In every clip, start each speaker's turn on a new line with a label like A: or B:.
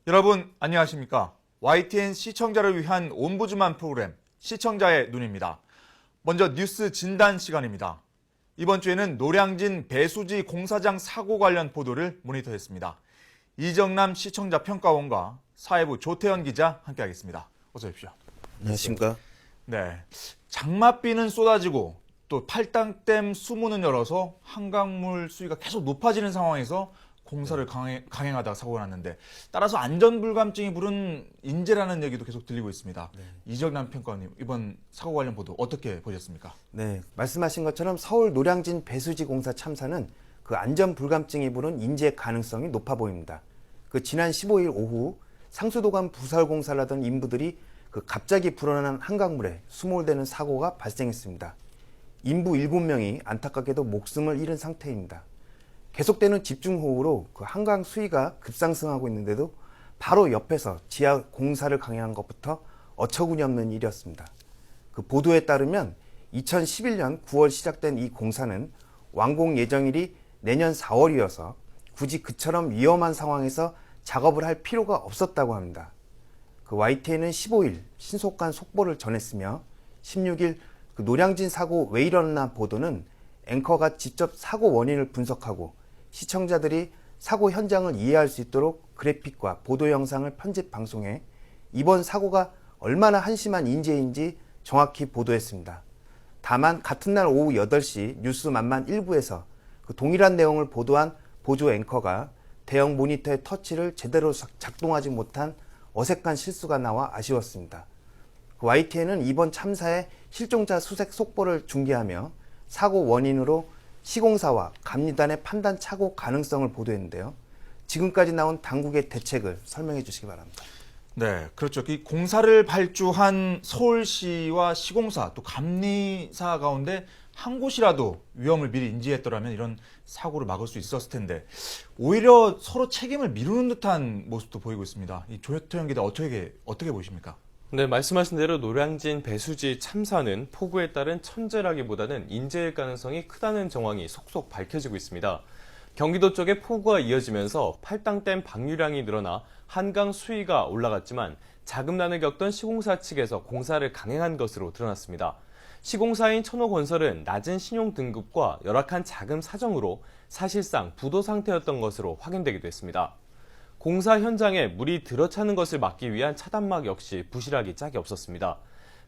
A: 여러분 안녕하십니까? YTN 시청자를 위한 옴부즈만 프로그램 시청자의 눈입니다. 먼저 뉴스 진단 시간입니다. 이번 주에는 노량진 배수지 공사장 사고 관련 보도를 모니터했습니다. 이정남 시청자 평가원과 사회부 조태현 기자 함께하겠습니다. 어서 오십시오.
B: 안녕하십니까?
A: 네, 장맛비는 쏟아지고 또 팔당댐 수문은 열어서 한강물 수위가 계속 높아지는 상황에서 공사를 강행하다가 사고가 났는데 따라서 안전불감증이 부른 인재라는 얘기도 계속 들리고 있습니다. 이정남 평가원님, 이번 사고 관련 보도 어떻게 보셨습니까?
B: 네, 말씀하신 것처럼 서울 노량진 배수지 공사 참사는 그 안전불감증이 부른 인재 가능성이 높아 보입니다. 그 지난 15일 오후 상수도관 부설 공사를 하던 인부들이 그 갑자기 불어난 한강물에 수몰되는 사고가 발생했습니다. 인부 7명이 안타깝게도 목숨을 잃은 상태입니다. 계속되는 집중호우로 그 한강 수위가 급상승하고 있는데도 바로 옆에서 지하 공사를 강행한 것부터 어처구니 없는 일이었습니다. 그 보도에 따르면 2011년 9월 시작된 이 공사는 완공 예정일이 내년 4월이어서 굳이 그처럼 위험한 상황에서 작업을 할 필요가 없었다고 합니다. 그 YTN은 15일 신속한 속보를 전했으며 16일 그 노량진 사고 왜 일어났나 보도는 앵커가 직접 사고 원인을 분석하고 시청자들이 사고 현장을 이해할 수 있도록 그래픽과 보도 영상을 편집 방송해 이번 사고가 얼마나 한심한 인재인지 정확히 보도했습니다. 다만 같은 날 오후 8시 뉴스 만만 1부에서 그 동일한 내용을 보도한 보조 앵커가 대형 모니터의 터치를 제대로 작동하지 못한 어색한 실수가 나와 아쉬웠습니다. 그 YTN은 이번 참사의 실종자 수색 속보를 중계하며 사고 원인으로 시공사와 감리단의 판단 착오 가능성을 보도했는데요. 지금까지 나온 당국의 대책을 설명해 주시기 바랍니다.
A: 네, 그렇죠. 이 공사를 발주한 서울시와 시공사 또 감리사 가운데 한 곳이라도 위험을 미리 인지했더라면 이런 사고를 막을 수 있었을 텐데 오히려 서로 책임을 미루는 듯한 모습도 보이고 있습니다. 이 조태현 기자 어떻게 보십니까?
C: 네, 말씀하신 대로 노량진 배수지 참사는 폭우에 따른 천재라기보다는 인재일 가능성이 크다는 정황이 속속 밝혀지고 있습니다. 경기도 쪽에 폭우가 이어지면서 팔당댐 방류량이 늘어나 한강 수위가 올라갔지만 자금난을 겪던 시공사 측에서 공사를 강행한 것으로 드러났습니다. 시공사인 천호건설은 낮은 신용 등급과 열악한 자금 사정으로 사실상 부도 상태였던 것으로 확인되기도 했습니다. 공사 현장에 물이 들어차는 것을 막기 위한 차단막 역시 부실하기 짝이 없었습니다.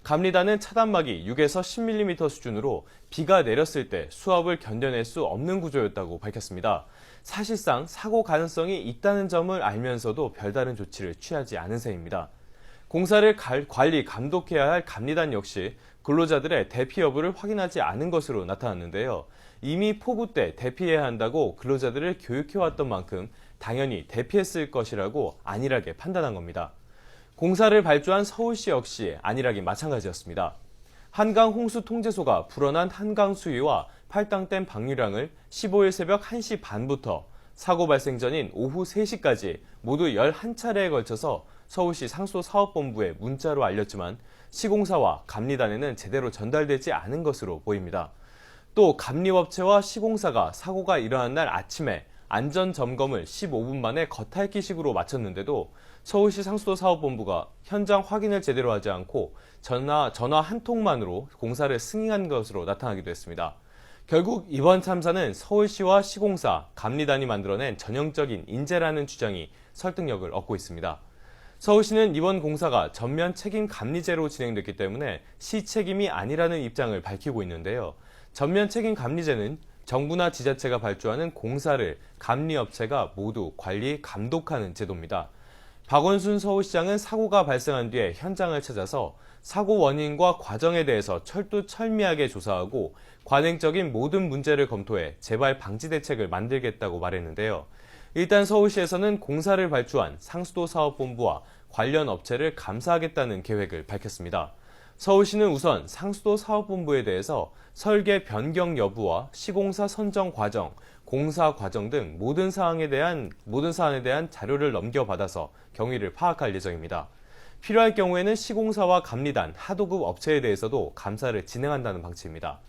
C: 감리단은 차단막이 6에서 10mm 수준으로 비가 내렸을 때 수압을 견뎌낼 수 없는 구조였다고 밝혔습니다. 사실상 사고 가능성이 있다는 점을 알면서도 별다른 조치를 취하지 않은 셈입니다. 공사를 관리, 감독해야 할 감리단 역시 근로자들의 대피 여부를 확인하지 않은 것으로 나타났는데요. 이미 폭우 때 대피해야 한다고 근로자들을 교육해왔던 만큼 당연히 대피했을 것이라고 안일하게 판단한 겁니다. 공사를 발주한 서울시 역시 안일하기 마찬가지였습니다. 한강 홍수 통제소가 불어난 한강 수위와 팔당댐 방류량을 15일 새벽 1시 반부터 사고 발생 전인 오후 3시까지 모두 11차례에 걸쳐서 서울시 상수도사업본부에 문자로 알렸지만 시공사와 감리단에는 제대로 전달되지 않은 것으로 보입니다. 또 감리업체와 시공사가 사고가 일어난 날 아침에 안전점검을 15분 만에 겉핥기식으로 마쳤는데도 서울시 상수도사업본부가 현장 확인을 제대로 하지 않고 전화 한 통만으로 공사를 승인한 것으로 나타나기도 했습니다. 결국 이번 참사는 서울시와 시공사, 감리단이 만들어낸 전형적인 인재라는 주장이 설득력을 얻고 있습니다. 서울시는 이번 공사가 전면 책임 감리제로 진행됐기 때문에 시 책임이 아니라는 입장을 밝히고 있는데요. 전면 책임 감리제는 정부나 지자체가 발주하는 공사를 감리업체가 모두 관리, 감독하는 제도입니다. 박원순 서울시장은 사고가 발생한 뒤에 현장을 찾아서 사고 원인과 과정에 대해서 철두철미하게 조사하고 관행적인 모든 문제를 검토해 재발 방지 대책을 만들겠다고 말했는데요. 일단 서울시에서는 공사를 발주한 상수도사업본부와 관련 업체를 감사하겠다는 계획을 밝혔습니다. 서울시는 우선 상수도사업본부에 대해서 설계 변경 여부와 시공사 선정 과정, 공사 과정 등 모든 사안에 대한 자료를 넘겨받아서 경위를 파악할 예정입니다. 필요할 경우에는 시공사와 감리단, 하도급 업체에 대해서도 감사를 진행한다는 방침입니다.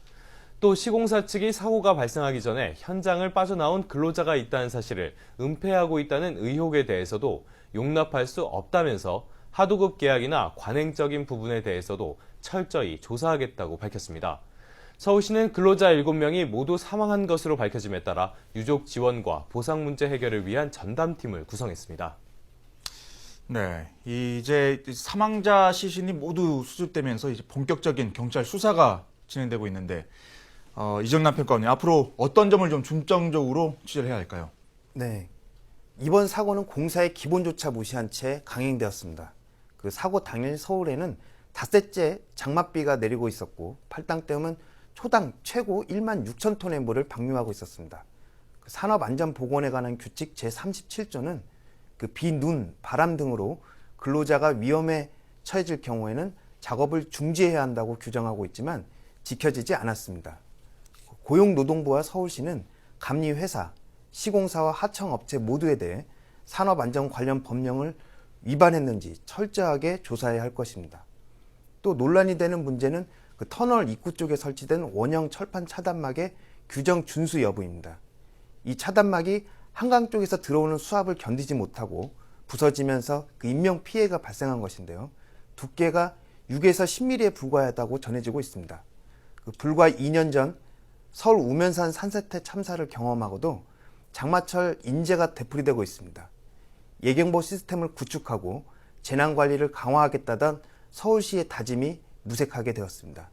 C: 또 시공사 측이 사고가 발생하기 전에 현장을 빠져나온 근로자가 있다는 사실을 은폐하고 있다는 의혹에 대해서도 용납할 수 없다면서 하도급 계약이나 관행적인 부분에 대해서도 철저히 조사하겠다고 밝혔습니다. 서울시는 근로자 7명이 모두 사망한 것으로 밝혀짐에 따라 유족 지원과 보상 문제 해결을 위한 전담팀을 구성했습니다.
A: 네, 이제 사망자 시신이 모두 수습되면서 이제 본격적인 경찰 수사가 진행되고 있는데 이정남 평가원님, 앞으로 어떤 점을 좀 중점적으로 취재를 해야 할까요?
B: 네. 이번 사고는 공사의 기본조차 무시한 채 강행되었습니다. 그 사고 당일 서울에는 닷새째 장맛비가 내리고 있었고 팔당댐은 초당 최고 1만 6천 톤의 물을 방류하고 있었습니다. 그 산업안전보건에 관한 규칙 제37조는 그 비, 눈, 바람 등으로 근로자가 위험에 처해질 경우에는 작업을 중지해야 한다고 규정하고 있지만 지켜지지 않았습니다. 고용노동부와 서울시는 감리회사, 시공사와 하청업체 모두에 대해 산업안전 관련 법령을 위반했는지 철저하게 조사해야 할 것입니다. 또 논란이 되는 문제는 그 터널 입구 쪽에 설치된 원형 철판 차단막의 규정 준수 여부입니다. 이 차단막이 한강 쪽에서 들어오는 수압을 견디지 못하고 부서지면서 그 인명 피해가 발생한 것인데요. 두께가 6에서 10mm에 불과하다고 전해지고 있습니다. 그 불과 2년 전 서울 우면산 산세태 참사를 경험하고도 장마철 인재가 되풀이되고 있습니다. 예경보 시스템을 구축하고 재난관리를 강화하겠다던 서울시의 다짐이 무색하게 되었습니다.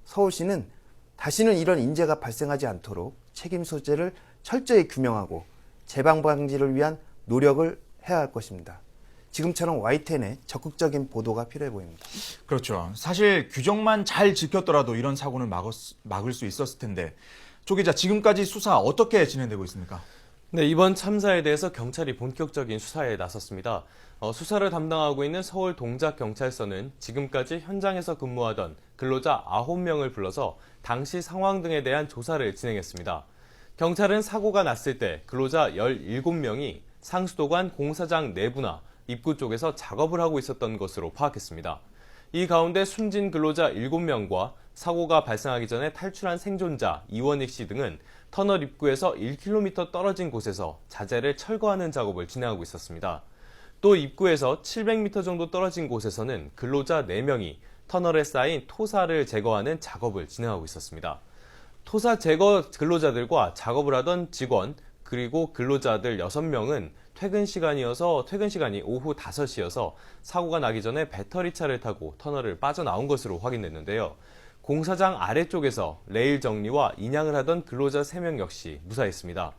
B: 서울시는 다시는 이런 인재가 발생하지 않도록 책임 소재를 철저히 규명하고 재방 방지를 위한 노력을 해야 할 것입니다. 지금처럼 YTN의 적극적인 보도가 필요해 보입니다.
A: 그렇죠. 사실 규정만 잘 지켰더라도 이런 사고는 막을 수 있었을 텐데, 조 기자, 지금까지 수사 어떻게 진행되고 있습니까?
C: 네, 이번 참사에 대해서 경찰이 본격적인 수사에 나섰습니다. 수사를 담당하고 있는 서울 동작경찰서는 지금까지 현장에서 근무하던 근로자 9명을 불러서 당시 상황 등에 대한 조사를 진행했습니다. 경찰은 사고가 났을 때 근로자 17명이 상수도관 공사장 내부나 입구 쪽에서 작업을 하고 있었던 것으로 파악했습니다. 이 가운데 숨진 근로자 7명과 사고가 발생하기 전에 탈출한 생존자 이원익 씨 등은 터널 입구에서 1km 떨어진 곳에서 자재를 철거하는 작업을 진행하고 있었습니다. 또 입구에서 700m 정도 떨어진 곳에서는 근로자 4명이 터널에 쌓인 토사를 제거하는 작업을 진행하고 있었습니다. 토사 제거 근로자들과 작업을 하던 직원 그리고 근로자들 6명은 퇴근 시간이 오후 5시여서 사고가 나기 전에 배터리차를 타고 터널을 빠져나온 것으로 확인됐는데요. 공사장 아래쪽에서 레일 정리와 인양을 하던 근로자 3명 역시 무사했습니다.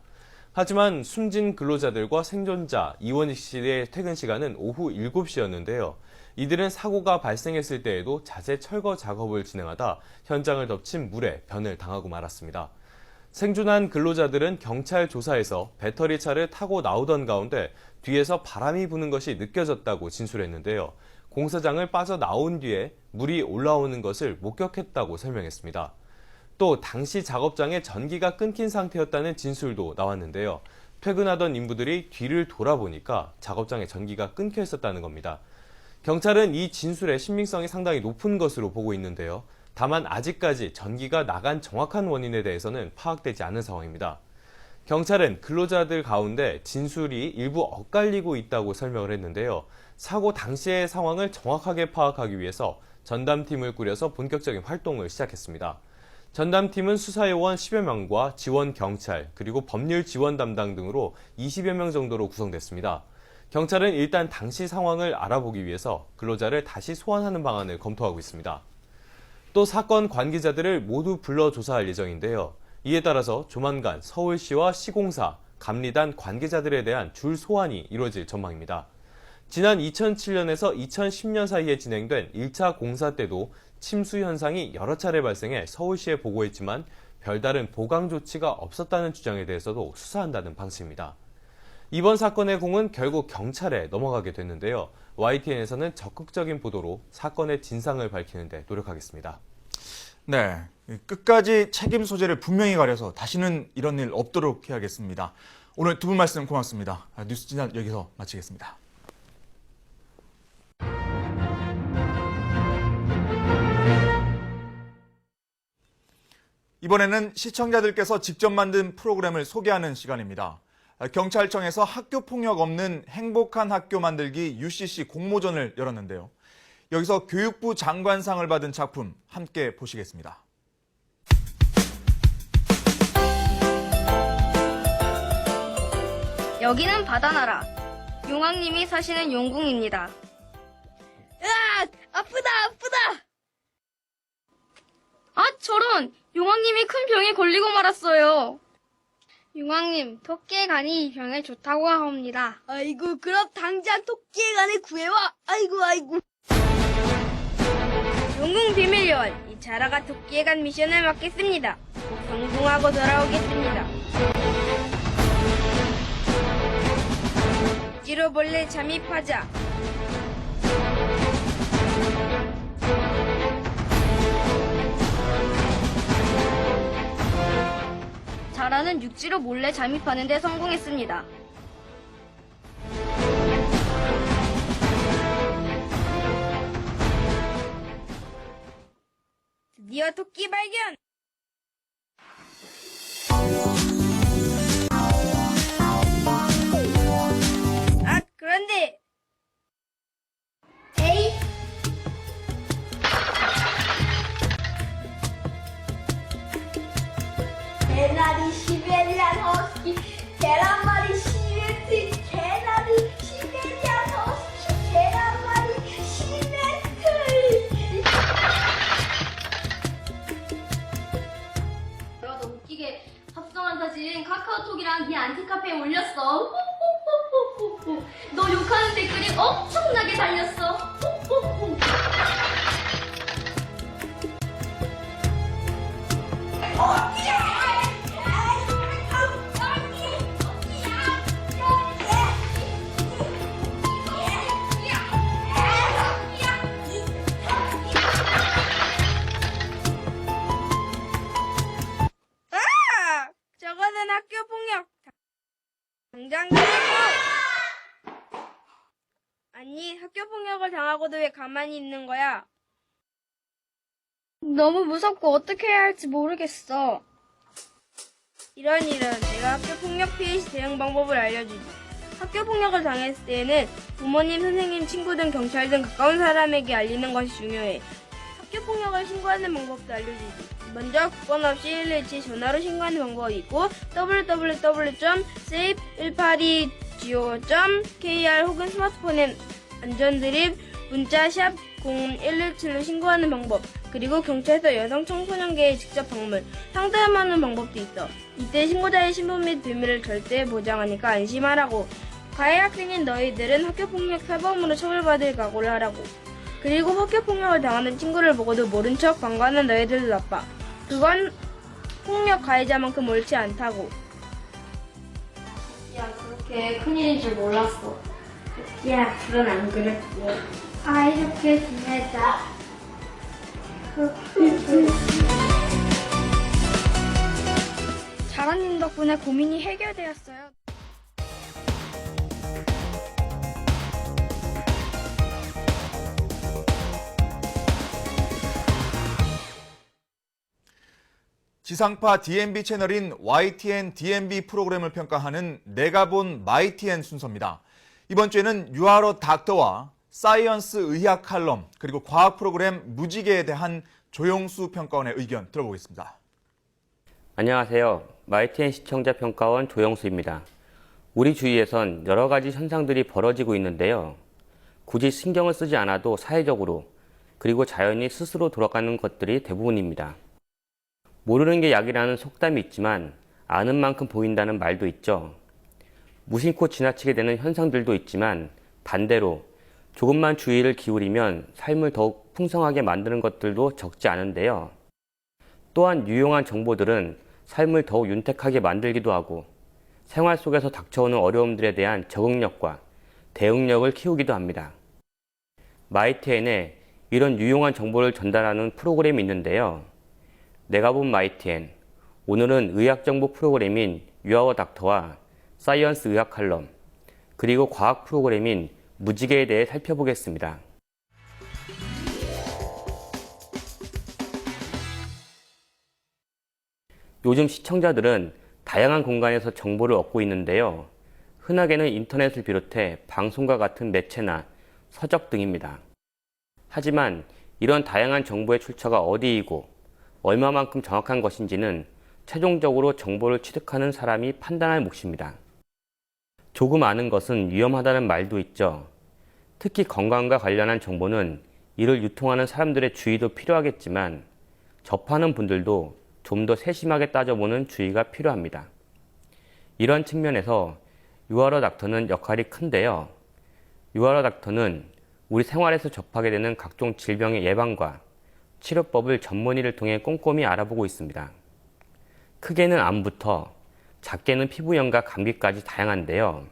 C: 하지만 숨진 근로자들과 생존자 이원익 씨의 퇴근 시간은 오후 7시였는데요. 이들은 사고가 발생했을 때에도 자재 철거 작업을 진행하다 현장을 덮친 물에 변을 당하고 말았습니다. 생존한 근로자들은 경찰 조사에서 배터리차를 타고 나오던 가운데 뒤에서 바람이 부는 것이 느껴졌다고 진술했는데요. 공사장을 빠져나온 뒤에 물이 올라오는 것을 목격했다고 설명했습니다. 또 당시 작업장에 전기가 끊긴 상태였다는 진술도 나왔는데요. 퇴근하던 인부들이 뒤를 돌아보니까 작업장에 전기가 끊겨 있었다는 겁니다. 경찰은 이 진술의 신빙성이 상당히 높은 것으로 보고 있는데요. 다만 아직까지 전기가 나간 정확한 원인에 대해서는 파악되지 않은 상황입니다. 경찰은 근로자들 가운데 진술이 일부 엇갈리고 있다고 설명을 했는데요. 사고 당시의 상황을 정확하게 파악하기 위해서 전담팀을 꾸려서 본격적인 활동을 시작했습니다. 전담팀은 수사요원 10여 명과 지원 경찰 그리고 법률 지원 담당 등으로 20여 명 정도로 구성됐습니다. 경찰은 일단 당시 상황을 알아보기 위해서 근로자를 다시 소환하는 방안을 검토하고 있습니다. 또 사건 관계자들을 모두 불러 조사할 예정인데요. 이에 따라서 조만간 서울시와 시공사, 감리단 관계자들에 대한 줄 소환이 이루어질 전망입니다. 지난 2007년에서 2010년 사이에 진행된 1차 공사 때도 침수 현상이 여러 차례 발생해 서울시에 보고했지만 별다른 보강 조치가 없었다는 주장에 대해서도 수사한다는 방침입니다. 이번 사건의 공은 결국 경찰에 넘어가게 됐는데요. YTN에서는 적극적인 보도로 사건의 진상을 밝히는 데 노력하겠습니다.
A: 네, 끝까지 책임 소재를 분명히 가려서 다시는 이런 일 없도록 해야겠습니다. 오늘 두 분 말씀 고맙습니다. 뉴스 진단 여기서 마치겠습니다. 이번에는 시청자들께서 직접 만든 프로그램을 소개하는 시간입니다. 경찰청에서 학교폭력 없는 행복한 학교 만들기 UCC 공모전을 열었는데요. 여기서 교육부 장관상을 받은 작품 함께 보시겠습니다.
D: 여기는 바다나라. 용왕님이 사시는 용궁입니다. 으악! 아프다! 아, 저런! 용왕님이 큰 병에 걸리고 말았어요. 용왕님, 토끼의 간이 이 병에 좋다고 합니다. 아이고, 그럼 당장 토끼의 간을 구해와! 아이고. 용궁 비밀요원, 이 자라가 토끼의 간 미션을 맡겠습니다. 꼭 성공하고 돌아오겠습니다. 억지로 몰래 잠입하자. 자라는 육지로 몰래 잠입하는 데 성공했습니다. 드디어 토끼 발견! 아, 그런데 에이! 개나리 시베리안 허스키, 계란말이 시멘트, 개나리 시베리안 허스키, 계란말이 시멘트. 내가 너 웃기게 합성한 사진 카카오톡이랑 네 안티카페에 올렸어. 너 욕하는 댓글이 엄청나게 달렸어. 저거는 학교 폭력. 당장 당하고. 아니, 학교 폭력을 당하고도 왜 가만히 있는 거야? 너무 무섭고 어떻게 해야 할지 모르겠어. 이런 내가 학교 폭력 피해 시 대응 방법을 알려주지. 학교 폭력을 당했을 때에는 부모님, 선생님, 친구 등 경찰 등 가까운 사람에게 알리는 것이 중요해. 학교 폭력을 신고하는 방법도 알려주지. 먼저 국번 없이 117 전화로 신고하는 방법이 있고 www.safe182go.kr 혹은 스마트폰엔 안전드립 문자 샵 0117로 신고하는 방법, 그리고 경찰서 여성 청소년계에 직접 방문, 상담하는 방법도 있어. 이때 신고자의 신분 및 비밀을 절대 보장하니까 안심하라고. 가해 학생인 너희들은 학교폭력 사범으로 처벌받을 각오를 하라고. 그리고 학교폭력을 당하는 친구를 보고도 모른 척 방관하는 너희들도 나빠. 그건 폭력 가해자만큼 옳지 않다고. 야, 그렇게 큰일인 줄 몰랐어. 야, 그건 안 그랬고. 이렇게 지내자. 자라님 덕분에 고민이 해결되었어요.
A: 지상파 DMB 채널인 YTN DMB 프로그램을 평가하는 내가 본 마이TN 순서입니다. 이번 주에는 유아로 닥터와 사이언스 의학 칼럼, 그리고 과학 프로그램 무지개에 대한 조용수 평가원의 의견 들어보겠습니다.
E: 안녕하세요. 마이TN 시청자 평가원 조영수입니다. 우리 주위에선 여러 가지 현상들이 벌어지고 있는데요. 굳이 신경을 쓰지 않아도 사회적으로, 그리고 자연히 스스로 돌아가는 것들이 대부분입니다. 모르는 게 약이라는 속담이 있지만 아는 만큼 보인다는 말도 있죠. 무심코 지나치게 되는 현상들도 있지만 반대로 조금만 주의를 기울이면 삶을 더욱 풍성하게 만드는 것들도 적지 않은데요. 또한 유용한 정보들은 삶을 더욱 윤택하게 만들기도 하고 생활 속에서 닥쳐오는 어려움들에 대한 적응력과 대응력을 키우기도 합니다. 마이TN에 이런 유용한 정보를 전달하는 프로그램이 있는데요. 내가 본 마이TN, 오늘은 의학정보 프로그램인 유아워 닥터와 사이언스 의학 칼럼, 그리고 과학 프로그램인 무지개에 대해 살펴보겠습니다. 요즘 시청자들은 다양한 공간에서 정보를 얻고 있는데요. 흔하게는 인터넷을 비롯해 방송과 같은 매체나 서적 등입니다. 하지만 이런 다양한 정보의 출처가 어디이고 얼마만큼 정확한 것인지는 최종적으로 정보를 취득하는 사람이 판단할 몫입니다. 조금 아는 것은 위험하다는 말도 있죠. 특히 건강과 관련한 정보는 이를 유통하는 사람들의 주의도 필요하겠지만 접하는 분들도 좀 더 세심하게 따져보는 주의가 필요합니다. 이런 측면에서 유아러 닥터는 역할이 큰데요. 유아러 닥터는 우리 생활에서 접하게 되는 각종 질병의 예방과 치료법을 전문의를 통해 꼼꼼히 알아보고 있습니다. 크게는 암부터 작게는 피부염과 감기까지 다양한데요.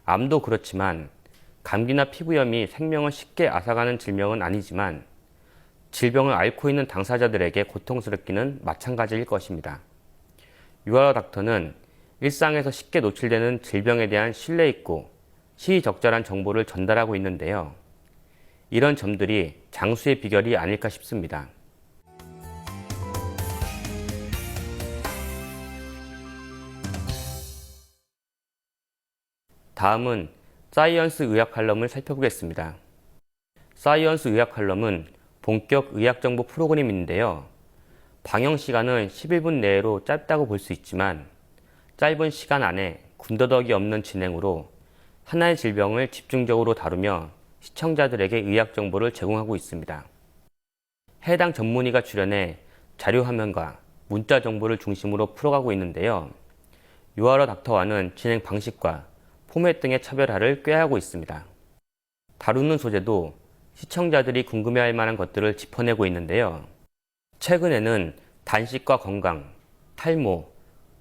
E: 암도 그렇지만 감기나 피부염이 생명을 쉽게 앗아가는 질병은 아니지만 질병을 앓고 있는 당사자들에게 고통스럽기는 마찬가지일 것입니다. 유아러 닥터는 일상에서 쉽게 노출되는 질병에 대한 신뢰 있고 시의적절한 정보를 전달하고 있는데요. 이런 점들이 장수의 비결이 아닐까 싶습니다. 다음은 사이언스 의학 칼럼을 살펴보겠습니다. 사이언스 의학 칼럼은 본격 의학 정보 프로그램인데요. 방영 시간은 11분 내로 짧다고 볼 수 있지만 짧은 시간 안에 군더더기 없는 진행으로 하나의 질병을 집중적으로 다루며 시청자들에게 의학 정보를 제공하고 있습니다. 해당 전문의가 출연해 자료 화면과 문자 정보를 중심으로 풀어가고 있는데요. 유아러 닥터와는 진행 방식과 포맷 등의 차별화를 꾀하고 있습니다. 다루는 소재도 시청자들이 궁금해할 만한 것들을 짚어내고 있는데요. 최근에는 단식과 건강, 탈모,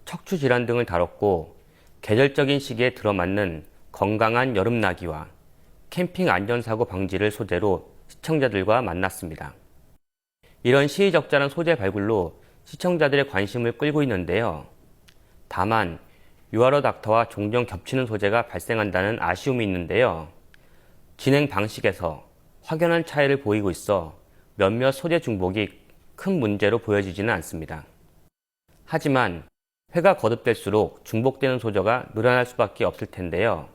E: 척추 질환 등을 다뤘고 계절적인 시기에 들어맞는 건강한 여름나기와 캠핑 안전사고 방지를 소재로 시청자들과 만났습니다. 이런 시의적절한 소재 발굴로 시청자들의 관심을 끌고 있는데요. 다만 유아러 닥터와 종종 겹치는 소재가 발생한다는 아쉬움이 있는데요. 진행 방식에서 확연한 차이를 보이고 있어 몇몇 소재 중복이 큰 문제로 보여지지는 않습니다. 하지만 회가 거듭될수록 중복되는 소재가 늘어날 수밖에 없을 텐데요.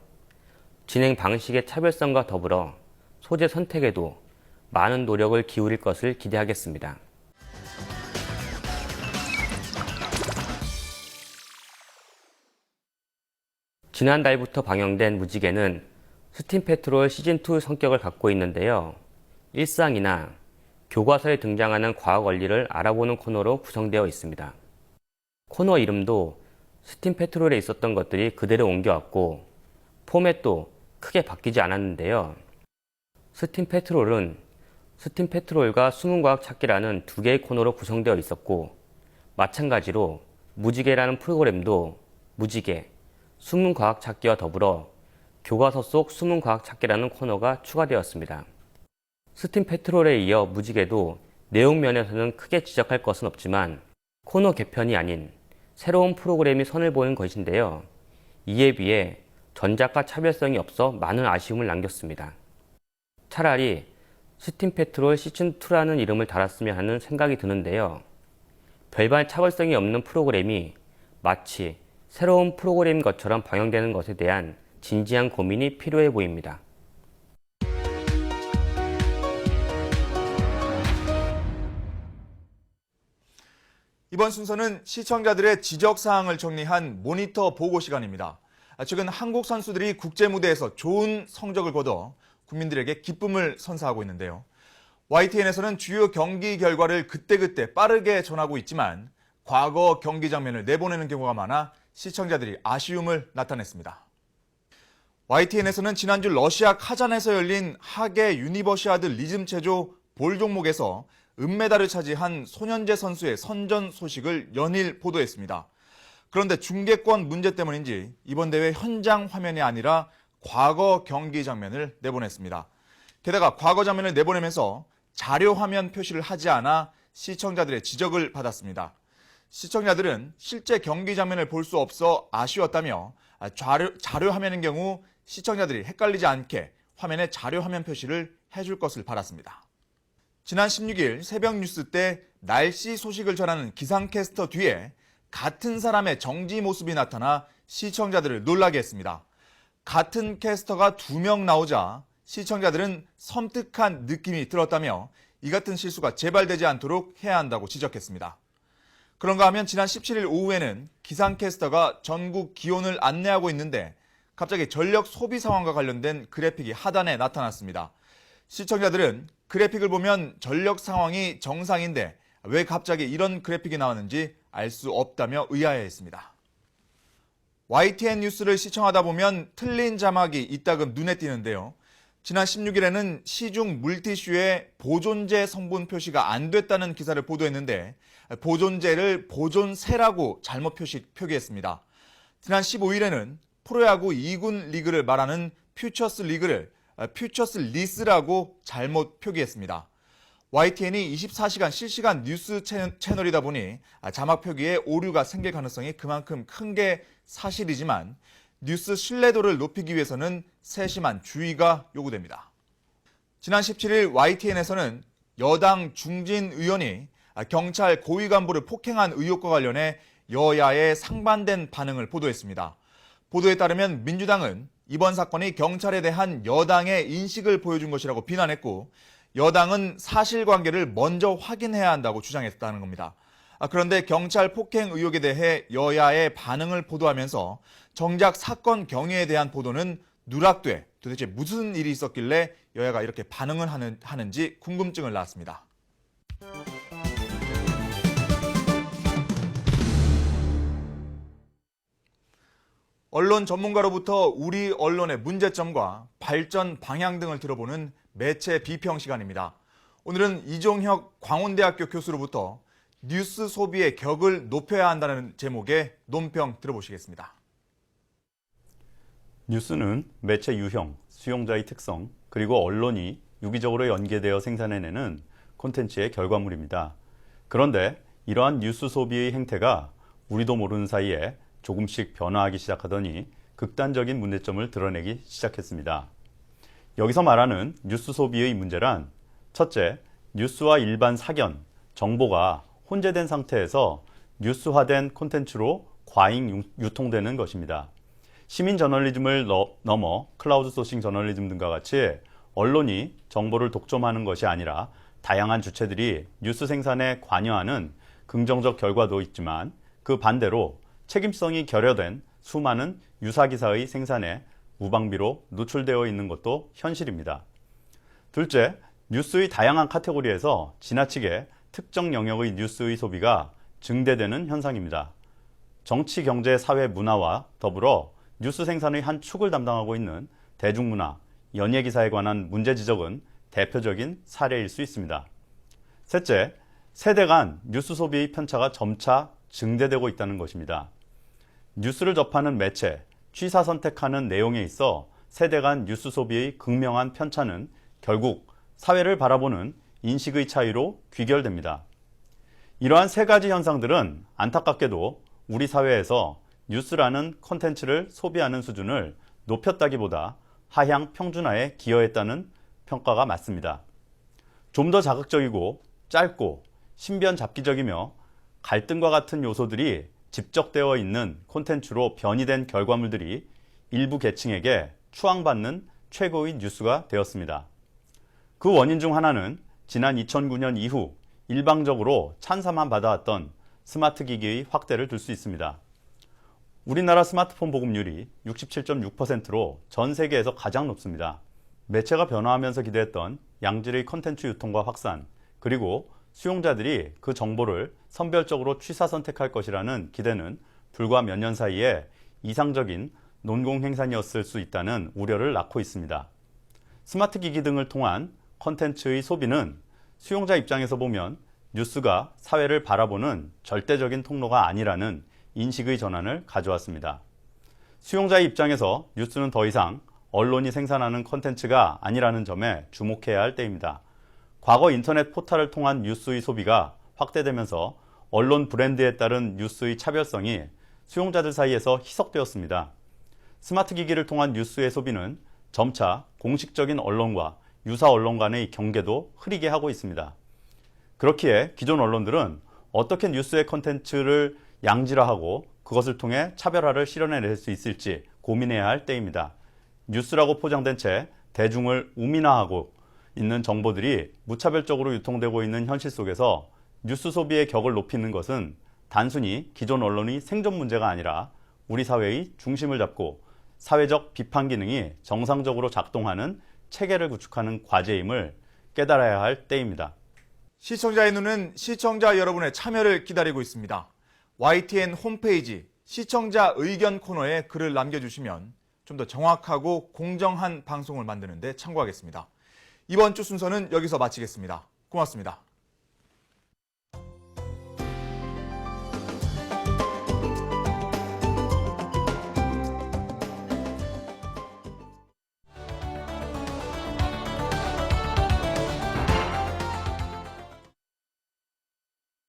E: 진행 방식의 차별성과 더불어 소재 선택에도 많은 노력을 기울일 것을 기대하겠습니다. 지난달부터 방영된 무지개는 스팀페트롤 시즌2 성격을 갖고 있는데요. 일상이나 교과서에 등장하는 과학 원리를 알아보는 코너로 구성되어 있습니다. 코너 이름도 스팀페트롤에 있었던 것들이 그대로 옮겨왔고 포맷도 크게 바뀌지 않았는데요. 스팀페트롤은 스팀페트롤과 숨은과학 찾기라는 두 개의 코너로 구성되어 있었고 마찬가지로 무지개라는 프로그램도 무지개, 숨은과학 찾기와 더불어 교과서 속 숨은과학 찾기라는 코너가 추가되었습니다. 스팀페트롤에 이어 무지개도 내용 면에서는 크게 지적할 것은 없지만 코너 개편이 아닌 새로운 프로그램이 선을 보인 것인데요. 이에 비해 전작과 차별성이 없어 많은 아쉬움을 남겼습니다. 차라리 스팀페트롤 시즌2라는 이름을 달았으면 하는 생각이 드는데요. 별반 차별성이 없는 프로그램이 마치 새로운 프로그램인 것처럼 방영되는 것에 대한 진지한 고민이 필요해 보입니다.
A: 이번 순서는 시청자들의 지적사항을 정리한 모니터 보고 시간입니다. 최근 한국 선수들이 국제무대에서 좋은 성적을 거둬 국민들에게 기쁨을 선사하고 있는데요. YTN에서는 주요 경기 결과를 그때그때 빠르게 전하고 있지만 과거 경기 장면을 내보내는 경우가 많아 시청자들이 아쉬움을 나타냈습니다. YTN에서는 지난주 러시아 카잔에서 열린 하계 유니버시아드 리즘 체조 볼 종목에서 은메달을 차지한 손현재 선수의 선전 소식을 연일 보도했습니다. 그런데 중계권 문제 때문인지 이번 대회 현장 화면이 아니라 과거 경기 장면을 내보냈습니다. 게다가 과거 장면을 내보내면서 자료 화면 표시를 하지 않아 시청자들의 지적을 받았습니다. 시청자들은 실제 경기 장면을 볼 수 없어 아쉬웠다며 자료 화면인 경우 시청자들이 헷갈리지 않게 화면에 자료 화면 표시를 해줄 것을 바랐습니다. 지난 16일 새벽 뉴스 때 날씨 소식을 전하는 기상캐스터 뒤에 같은 사람의 정지 모습이 나타나 시청자들을 놀라게 했습니다. 같은 캐스터가 2명 나오자 시청자들은 섬뜩한 느낌이 들었다며 이 같은 실수가 재발되지 않도록 해야 한다고 지적했습니다. 그런가 하면 지난 17일 오후에는 기상캐스터가 전국 기온을 안내하고 있는데 갑자기 전력 소비 상황과 관련된 그래픽이 하단에 나타났습니다. 시청자들은 그래픽을 보면 전력 상황이 정상인데 왜 갑자기 이런 그래픽이 나왔는지 알 수 없다며 의아해했습니다. YTN 뉴스를 시청하다 보면 틀린 자막이 이따금 눈에 띄는데요. 지난 16일에는 시중 물티슈에 보존제 성분 표시가 안 됐다는 기사를 보도했는데 보존제를 보존세라고 잘못 표기했습니다. 지난 15일에는 프로야구 2군 리그를 말하는 퓨처스 리그를 퓨처스 리스라고 잘못 표기했습니다. YTN이 24시간 실시간 뉴스 채널이다 보니 자막 표기에 오류가 생길 가능성이 그만큼 큰 게 사실이지만 뉴스 신뢰도를 높이기 위해서는 세심한 주의가 요구됩니다. 지난 17일 YTN에서는 여당 중진 의원이 경찰 고위 간부를 폭행한 의혹과 관련해 여야의 상반된 반응을 보도했습니다. 보도에 따르면 민주당은 이번 사건이 경찰에 대한 여당의 인식을 보여준 것이라고 비난했고 여당은 사실관계를 먼저 확인해야 한다고 주장했다는 겁니다. 그런데 경찰 폭행 의혹에 대해 여야의 반응을 보도하면서 정작 사건 경위에 대한 보도는 누락돼 도대체 무슨 일이 있었길래 여야가 이렇게 반응을 하는지 궁금증을 낳았습니다. 언론 전문가로부터 우리 언론의 문제점과 발전 방향 등을 들어보는 매체 비평 시간입니다. 오늘은 이종혁 광운대학교 교수로부터 뉴스 소비의 격을 높여야 한다는 제목의 논평 들어보시겠습니다.
F: 뉴스는 매체 유형, 수용자의 특성, 그리고 언론이 유기적으로 연계되어 생산해내는 콘텐츠의 결과물입니다. 그런데 이러한 뉴스 소비의 행태가 우리도 모르는 사이에 조금씩 변화하기 시작하더니 극단적인 문제점을 드러내기 시작했습니다. 여기서 말하는 뉴스 소비의 문제란 첫째, 뉴스와 일반 사견, 정보가 혼재된 상태에서 뉴스화된 콘텐츠로 과잉 유통되는 것입니다. 시민 저널리즘을 넘어 클라우드 소싱 저널리즘 등과 같이 언론이 정보를 독점하는 것이 아니라 다양한 주체들이 뉴스 생산에 관여하는 긍정적 결과도 있지만 그 반대로 책임성이 결여된 수많은 유사기사의 생산에 무방비로 노출되어 있는 것도 현실입니다. 둘째, 뉴스의 다양한 카테고리에서 지나치게 특정 영역의 뉴스의 소비가 증대되는 현상입니다. 정치, 경제, 사회, 문화와 더불어 뉴스 생산의 한 축을 담당하고 있는 대중문화, 연예기사에 관한 문제 지적은 대표적인 사례일 수 있습니다. 셋째, 세대 간 뉴스 소비의 편차가 점차 증대되고 있다는 것입니다. 뉴스를 접하는 매체, 취사 선택하는 내용에 있어 세대 간 뉴스 소비의 극명한 편차는 결국 사회를 바라보는 인식의 차이로 귀결됩니다. 이러한 세 가지 현상들은 안타깝게도 우리 사회에서 뉴스라는 콘텐츠를 소비하는 수준을 높였다기보다 하향 평준화에 기여했다는 평가가 맞습니다. 좀 더 자극적이고 짧고 신변 잡기적이며 갈등과 같은 요소들이 집적되어 있는 콘텐츠로 변이된 결과물들이 일부 계층에게 추앙받는 최고의 뉴스가 되었습니다. 그 원인 중 하나는 지난 2009년 이후 일방적으로 찬사만 받아왔던 스마트 기기의 확대를 들 수 있습니다. 우리나라 스마트폰 보급률이 67.6%로 전 세계에서 가장 높습니다. 매체가 변화하면서 기대했던 양질의 콘텐츠 유통과 확산, 그리고 수용자들이 그 정보를 선별적으로 취사 선택할 것이라는 기대는 불과 몇 년 사이에 이상적인 논공행산이었을 수 있다는 우려를 낳고 있습니다. 스마트 기기 등을 통한 콘텐츠의 소비는 수용자 입장에서 보면 뉴스가 사회를 바라보는 절대적인 통로가 아니라는 인식의 전환을 가져왔습니다. 수용자의 입장에서 뉴스는 더 이상 언론이 생산하는 콘텐츠가 아니라는 점에 주목해야 할 때입니다. 과거 인터넷 포털을 통한 뉴스의 소비가 확대되면서 언론 브랜드에 따른 뉴스의 차별성이 수용자들 사이에서 희석되었습니다. 스마트 기기를 통한 뉴스의 소비는 점차 공식적인 언론과 유사 언론 간의 경계도 흐리게 하고 있습니다. 그렇기에 기존 언론들은 어떻게 뉴스의 콘텐츠를 양질화하고 그것을 통해 차별화를 실현해낼 수 있을지 고민해야 할 때입니다. 뉴스라고 포장된 채 대중을 우민화하고 있는 정보들이 무차별적으로 유통되고 있는 현실 속에서 뉴스 소비의 격을 높이는 것은 단순히 기존 언론의 생존 문제가 아니라 우리 사회의 중심을 잡고 사회적 비판 기능이 정상적으로 작동하는 체계를 구축하는 과제임을 깨달아야 할 때입니다.
A: 시청자의 눈은 시청자 여러분의 참여를 기다리고 있습니다. YTN 홈페이지 시청자 의견 코너에 글을 남겨주시면 좀 더 정확하고 공정한 방송을 만드는 데 참고하겠습니다. 이번 주 순서는 여기서 마치겠습니다. 고맙습니다.